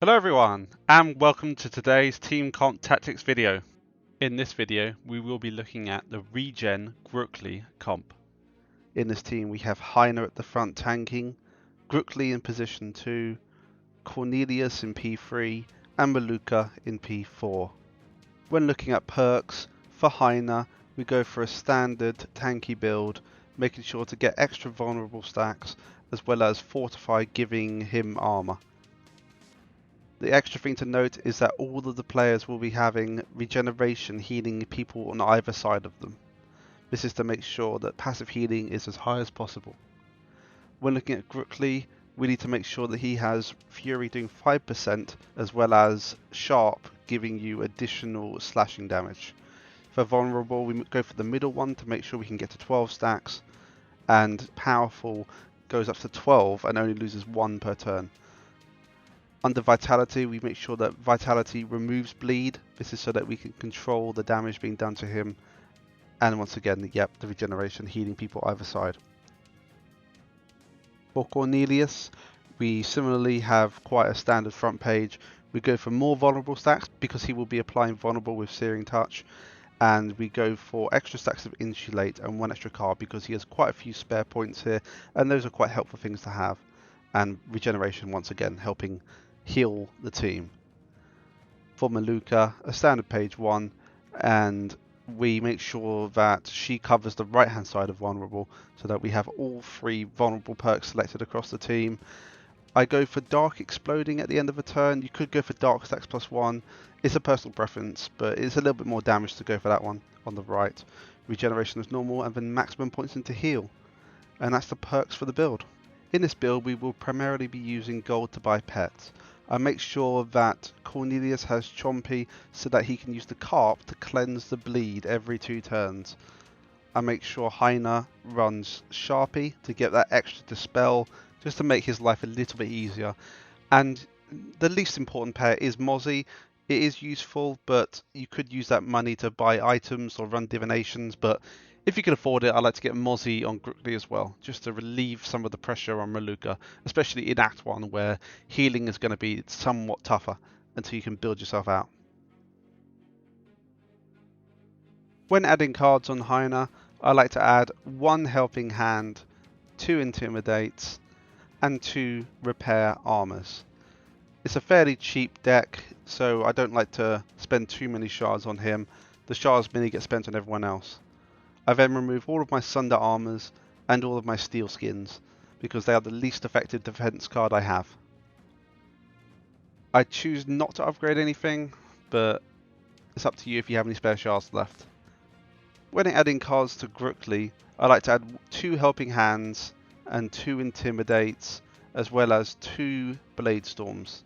Hello everyone, and welcome to today's Team Comp Tactics video. In this video, we will be looking at the Regen Grukli comp. In this team, we have Heiner at the front tanking, Grukli in position 2, Cornelius in P3, and Maluka in P4. When looking at perks, for Heiner, we go for a standard tanky build, making sure to get extra vulnerable stacks, as well as Fortify giving him armor. The extra thing to note is that all of the players will be having regeneration healing people on either side of them. This is to make sure that passive healing is as high as possible. When looking at Grukli, we need to make sure that he has Fury doing 5% as well as Sharp giving you additional slashing damage. For Vulnerable, we go for the middle one to make sure we can get to 12 stacks, and Powerful goes up to 12 and only loses 1 per turn. Under Vitality, we make sure that Vitality removes bleed. This is so that we can control the damage being done to him. And once again, yep, the regeneration, healing people either side. For Cornelius, we similarly have quite a standard front page. We go for more vulnerable stacks because he will be applying vulnerable with Searing Touch. And we go for extra stacks of Insulate and 1 extra card because he has quite a few spare points here. And those are quite helpful things to have. And regeneration, once again, helping heal the team. For Maluka, a standard page 1, and we make sure that she covers the right hand side of vulnerable so that we have all 3 vulnerable perks selected across the team. I go for Dark Exploding at the end of a turn. You could go for Dark Stacks +1. It's a personal preference, but it's a little bit more damage to go for that one on the right. Regeneration is normal, and then maximum points into heal. And that's the perks for the build. In this build, we will primarily be using gold to buy pets. I make sure that Cornelius has Chompy so that he can use the Carp to cleanse the bleed every 2 turns. I make sure Heiner runs Sharpie to get that extra Dispel, just to make his life a little bit easier. And the least important pet is Mozzie. It is useful, but you could use that money to buy items or run divinations, but if you can afford it, I like to get Mozzie on Grukli as well, just to relieve some of the pressure on Maluka, especially in Act 1, where healing is going to be somewhat tougher until you can build yourself out. When adding cards on Heiner, I like to add 1 Helping Hand, 2 Intimidates, and 2 Repair Armors. It's a fairly cheap deck, so I don't like to spend too many shards on him. The shards mainly get spent on everyone else. I then remove all of my Sunder Armors and all of my Steel Skins, because they are the least effective defense card I have. I choose not to upgrade anything, but it's up to you if you have any spare shards left. When adding cards to Grukli, I like to add 2 Helping Hands and 2 Intimidates, as well as 2 Blade Storms.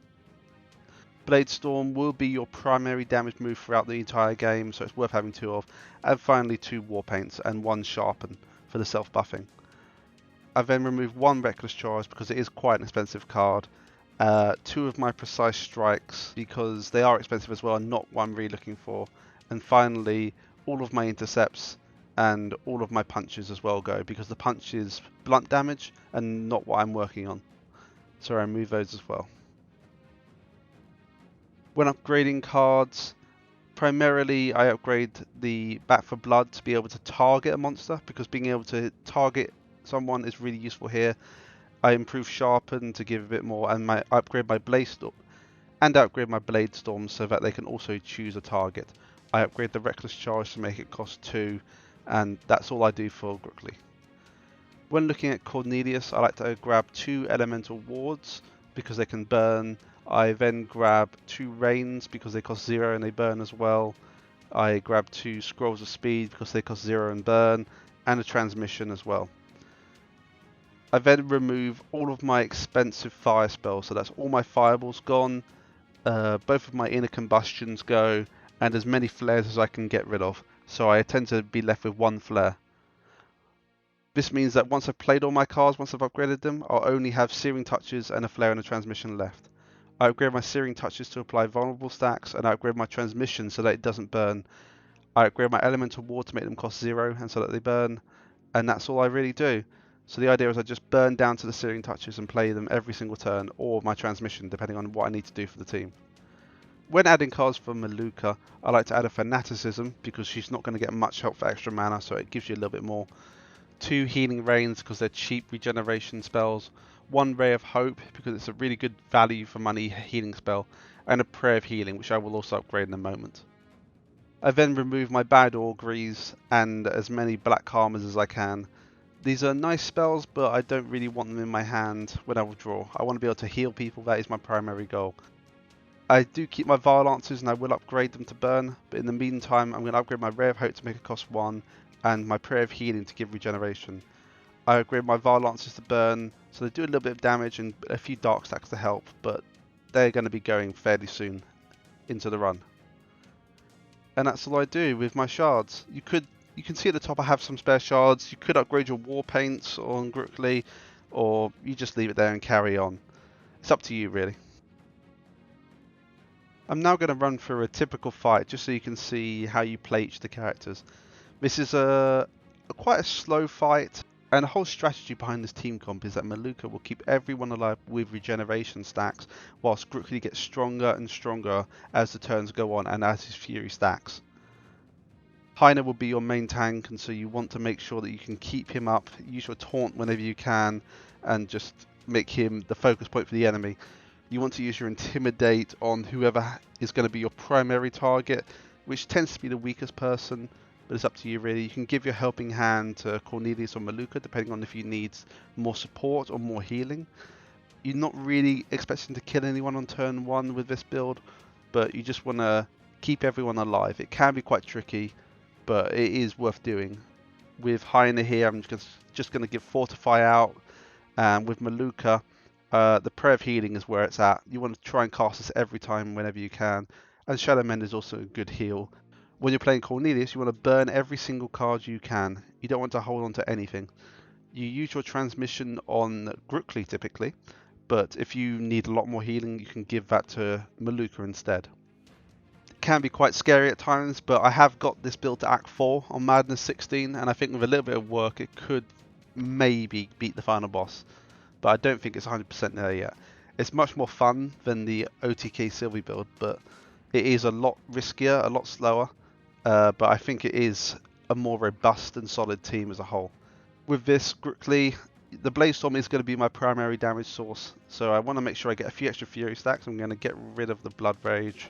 Blade Storm will be your primary damage move throughout the entire game, so it's worth having 2 of. And finally 2 War Paints and 1 Sharpen for the self-buffing. I then remove 1 Reckless Charge because it is quite an expensive card. 2 of my Precise Strikes because they are expensive as well and not what I'm really looking for. And finally, all of my Intercepts and all of my punches as well go, because the punch is blunt damage and not what I'm working on. So I remove those as well. When upgrading cards, primarily I upgrade the Bat for Blood to be able to target a monster, because being able to target someone is really useful here. I improve Sharpen to give a bit more, and I upgrade my Blade Storm and upgrade my Blade Storm so that they can also choose a target. I upgrade the Reckless Charge to make it cost 2, and that's all I do for Grukli. When looking at Cornelius, I like to grab 2 Elemental Wards because they can burn. I then grab 2 Rains because they cost 0 and they burn as well. I grab 2 Scrolls of Speed because they cost 0 and burn, and a Transmission as well. I then remove all of my expensive fire spells, so that's all my fireballs gone, both of my inner combustions go, and as many flares as I can get rid of, so I tend to be left with 1 flare. This means that once I've played all my cards, once I've upgraded them, I'll only have Searing Touches and a flare and a transmission left. I upgrade my Searing Touches to apply vulnerable stacks, and I upgrade my transmission so that it doesn't burn. I upgrade my Elemental Ward to make them cost 0 and so that they burn, and that's all I really do. So the idea is I just burn down to the Searing Touches and play them every single turn, or my transmission, depending on what I need to do for the team. When adding cards for Maluka, I like to add a Fanaticism because she's not going to get much help for extra mana, so it gives you a little bit more. 2 Healing Rains because they're cheap regeneration spells. 1 Ray of Hope because it's a really good value for money healing spell. And a Prayer of Healing, which I will also upgrade in a moment. I then remove my bad auguries and as many black karmas as I can. These are nice spells, but I don't really want them in my hand when I will draw. I want to be able to heal people, that is my primary goal. I do keep my Vile Lancers and I will upgrade them to burn, but in the meantime I'm going to upgrade my Ray of Hope to make it cost 1 and my Prayer of Healing to give regeneration. I upgrade my Vile Lancers to burn, so they do a little bit of damage and a few Dark Stacks to help, but they're going to be going fairly soon into the run. And that's all I do with my shards. You can see at the top I have some spare shards. You could upgrade your War Paints on Grukli, or you just leave it there and carry on. It's up to you really. I'm now going to run through a typical fight just so you can see how you play each of the characters. This is quite a slow fight, and the whole strategy behind this team comp is that Maluka will keep everyone alive with regeneration stacks, whilst Grukli gets stronger and stronger as the turns go on and as his fury stacks. Heine will be your main tank, and so you want to make sure that you can keep him up, use your taunt whenever you can, and just make him the focus point for the enemy. You want to use your Intimidate on whoever is going to be your primary target, which tends to be the weakest person, but it's up to you really. You can give your helping hand to Cornelius or Maluka depending on if you need more support or more healing. You're not really expecting to kill anyone on turn 1 with this build, but you just want to keep everyone alive. It can be quite tricky, but it is worth doing. With Heine here, I'm just going to give Fortify out, and with Maluka, the Prayer of Healing is where it's at. You want to try and cast this every time whenever you can, and Shadow Mend is also a good heal. When you're playing Cornelius, you want to burn every single card you can. You don't want to hold on to anything. You use your transmission on Grukli typically, but if you need a lot more healing, you can give that to Maluka instead. It can be quite scary at times, but I have got this build to Act 4 on Madness 16, and I think with a little bit of work it could maybe beat the final boss, but I don't think it's 100% there yet. It's much more fun than the OTK Sylvie build, but it is a lot riskier, a lot slower, but I think it is a more robust and solid team as a whole. With this Grukli, the Bladestorm is going to be my primary damage source, so I want to make sure I get a few extra Fury stacks. I'm going to get rid of the Blood Rage,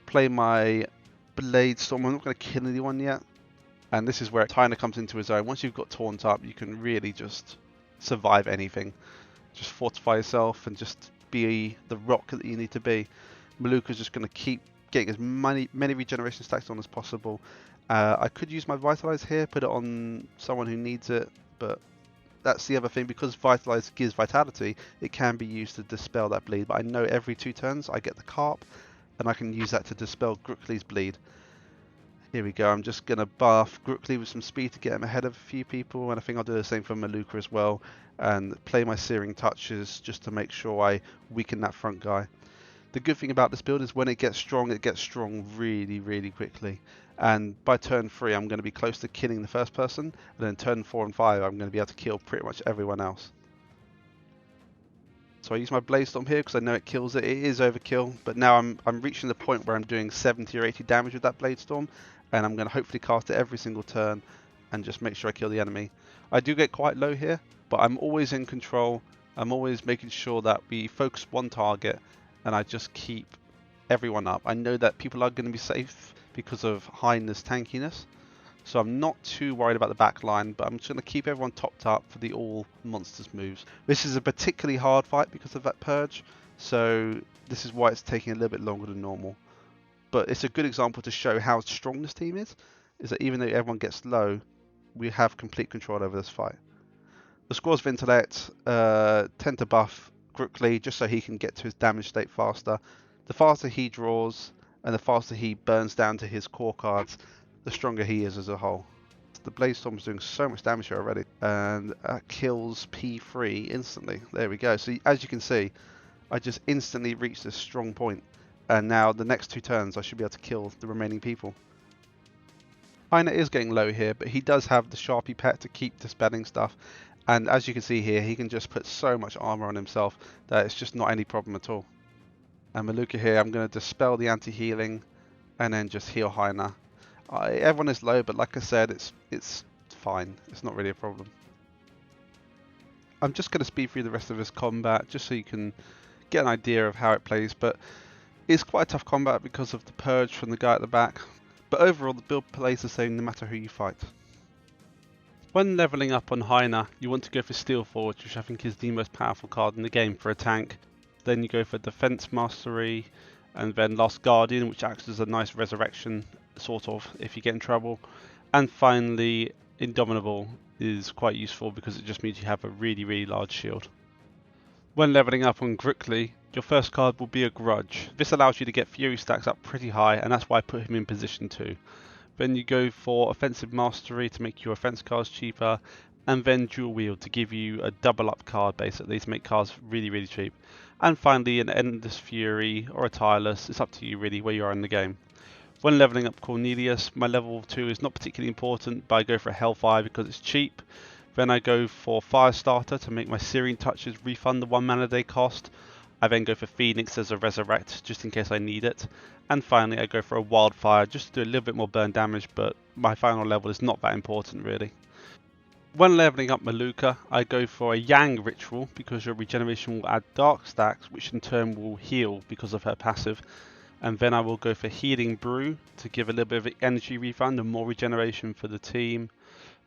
play my Bladestorm. I'm not going to kill anyone yet, and this is where Tyner comes into his own. Once you've got Taunt up, you can really just survive anything. Just fortify yourself and just be the rock that you need to be. Maluka's just going to keep getting as many regeneration stacks on as possible. I could use my Vitalize here, put it on someone who needs it, but that's the other thing, because Vitalize gives vitality, it can be used to dispel that bleed, but I know every 2 turns I get the Carp, and I can use that to dispel Grukli's bleed. Here we go, I'm just going to buff Grukli with some speed to get him ahead of a few people, and I think I'll do the same for Maluka as well, and play my Searing Touches just to make sure I weaken that front guy. The good thing about this build is when it gets strong really, really quickly. And by turn 3, I'm going to be close to killing the first person, and then turn 4 and 5, I'm going to be able to kill pretty much everyone else. So I use my Bladestorm here because I know it kills it. It is overkill, but now I'm reaching the point where I'm doing 70 or 80 damage with that Bladestorm, and I'm going to hopefully cast it every single turn and just make sure I kill the enemy. I do get quite low here, but I'm always in control. I'm always making sure that we focus one target, and I just keep everyone up. I know that people are going to be safe because of Heine's tankiness, so I'm not too worried about the back line, but I'm just going to keep everyone topped up for the all monsters moves. This is a particularly hard fight because of that purge, so this is why it's taking a little bit longer than normal. But it's a good example to show how strong this team is that even though everyone gets low, we have complete control over this fight. The Squad's Ventilate tend to buff Grukli just so he can get to his damage state faster. The faster he draws and the faster he burns down to his core cards, the stronger he is as a whole. The Bladestorm is doing so much damage here already, and that kills P3 instantly. There we go. So as you can see, I just instantly reached this strong point, and now the next 2 turns I should be able to kill the remaining people. Heine is getting low here, but he does have the Sharpie pet to keep dispelling stuff, And as you can see here, he can just put so much armor on himself that it's just not any problem at all. And Maluka here, I'm going to dispel the anti-healing and then just heal Hyena. Everyone is low, but like I said, it's fine. It's not really a problem. I'm just going to speed through the rest of this combat just so you can get an idea of how it plays, but it's quite a tough combat because of the purge from the guy at the back. But overall, the build plays the same no matter who you fight. When leveling up on Hyena, you want to go for Steel Forge, which I think is the most powerful card in the game for a tank. Then you go for Defense Mastery, and then Last Guardian, which acts as a nice resurrection, sort of, if you get in trouble. And finally, Indomitable is quite useful because it just means you have a really large shield. When leveling up on Grukli, your first card will be a Grudge. This allows you to get Fury stacks up pretty high, and that's why I put him in position 2. Then you go for Offensive Mastery to make your offense cards cheaper, and then Dual Wield to give you a double up card basically to make cards really cheap. And finally an Endless Fury or a Tireless, it's up to you really where you are in the game. When leveling up Cornelius, my level 2 is not particularly important, but I go for a Hellfire because it's cheap. Then I go for Firestarter to make my Searing Touches refund the 1 mana they cost. I then go for Phoenix as a Resurrect just in case I need it. And finally I go for a Wildfire just to do a little bit more burn damage, but my final level is not that important really. When leveling up Maluka, I go for a Yang Ritual because your regeneration will add dark stacks, which in turn will heal because of her passive. And then I will go for Healing Brew to give a little bit of energy refund and more regeneration for the team.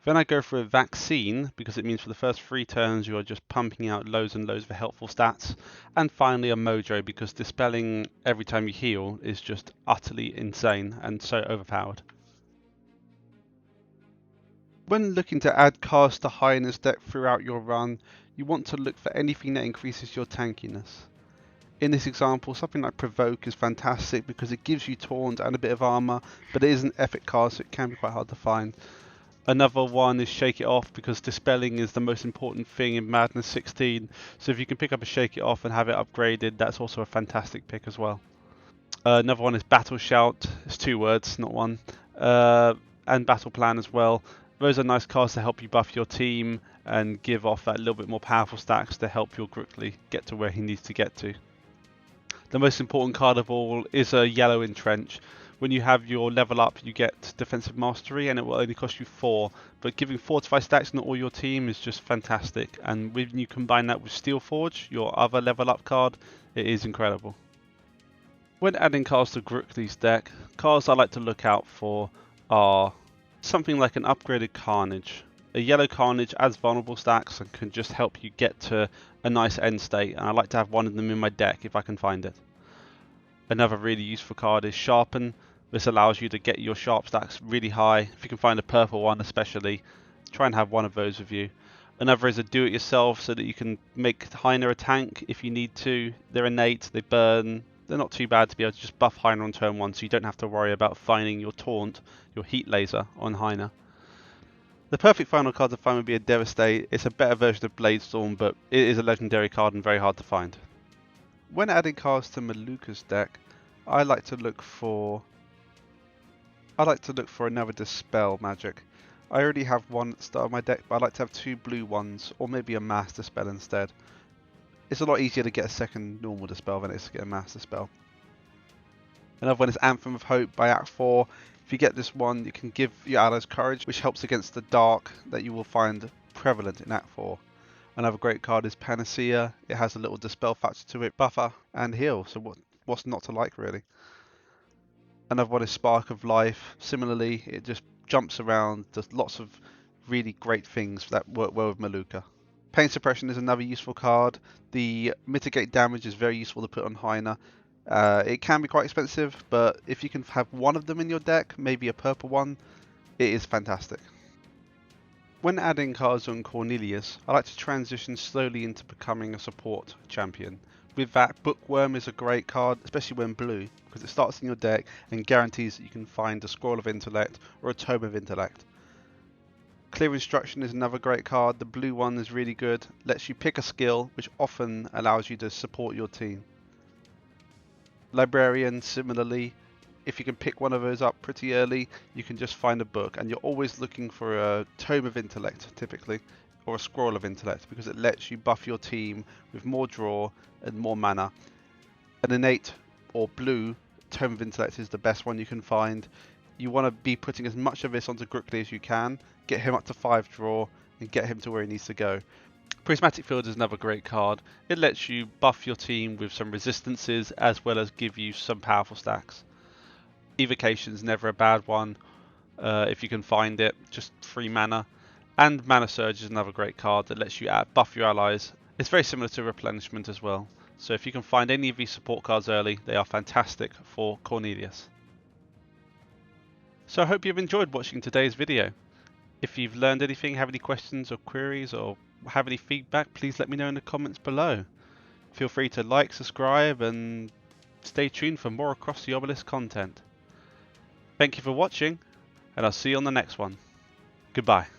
Then I go for a Vaccine because it means for the first 3 turns you are just pumping out loads and loads of helpful stats. And finally a Mojo because dispelling every time you heal is just utterly insane and so overpowered. When looking to add cards to Hyena's deck throughout your run, you want to look for anything that increases your tankiness. In this example, something like Provoke is fantastic because it gives you taunt and a bit of armor, but it is an epic card so it can be quite hard to find. Another one is Shake It Off because dispelling is the most important thing in Madness 16, so if you can pick up a Shake It Off and have it upgraded, that's also a fantastic pick as well. Another one is Battle Shout, it's 2 words, not 1, and Battle Plan as well. Those are nice cards to help you buff your team and give off that little bit more powerful stacks to help your Grukli get to where he needs to get to. The most important card of all is a Yellow Entrench. When you have your level up, you get Defensive Mastery, and it will only cost you 4. But giving 4 to 5 stacks on all your team is just fantastic. And when you combine that with Steel Forge, your other level up card, it is incredible. When adding cards to Grukli's deck, cards I like to look out for are something like an upgraded Carnage. A yellow Carnage adds vulnerable stacks and can just help you get to a nice end state, and I like to have one of them in my deck if I can find it. Another really useful card is Sharpen. This allows you to get your sharp stacks really high. If you can find a purple one especially, try and have one of those with you. Another is a do-it-yourself so that you can make Hyena a tank if you need to. They're innate, they burn, they're not too bad to be able to just buff Hyena on turn 1 so you don't have to worry about finding your taunt, your heat laser on Hyena. The perfect final card to find would be a Devastate. It's a better version of Bladestorm, but it is a legendary card and very hard to find. When adding cards to Maluka's deck, I like to look for another Dispel magic. I already have one at the start of my deck, but I like to have 2 blue ones, or maybe a Mass Dispel instead. It's a lot easier to get a second normal Dispel than it is to get a Mass Dispel. Another one is Anthem of Hope by Act 4. If you get this one, you can give your allies courage, which helps against the dark that you will find prevalent in Act 4. Another great card is Panacea. It has a little Dispel factor to it, buffer and heal, so what's not to like really. Another one is Spark of Life. Similarly, it just jumps around, does lots of really great things that work well with Maluka. Pain Suppression is another useful card. The mitigate damage is very useful to put on Hyena. It can be quite expensive, but if you can have one of them in your deck, maybe a purple one, it is fantastic. When adding cards on Cornelius, I like to transition slowly into becoming a support champion. With that, Bookworm is a great card, especially when blue, because it starts in your deck and guarantees that you can find a Scroll of Intellect or a Tome of Intellect. Clear Instruction is another great card. The blue one is really good, lets you pick a skill, which often allows you to support your team. Librarian, similarly, if you can pick one of those up pretty early, you can just find a book, and you're always looking for a Tome of Intellect, typically. or a Scroll of Intellect, because it lets you buff your team with more draw and more mana. An innate or blue Tome of Intellect is the best one you can find. You want to be putting as much of this onto Grukli as you can, get him up to 5 draw, and get him to where he needs to go. Prismatic Field is another great card. It lets you buff your team with some resistances as well as give you some powerful stacks. Evocation's never a bad one if you can find it, just 3 mana. And Mana Surge is another great card that lets you buff your allies. It's very similar to Replenishment as well. So if you can find any of these support cards early, they are fantastic for Cornelius. So I hope you've enjoyed watching today's video. If you've learned anything, have any questions or queries, or have any feedback, please let me know in the comments below. Feel free to like, subscribe, and stay tuned for more Across the Obelisk content. Thank you for watching, and I'll see you on the next one. Goodbye.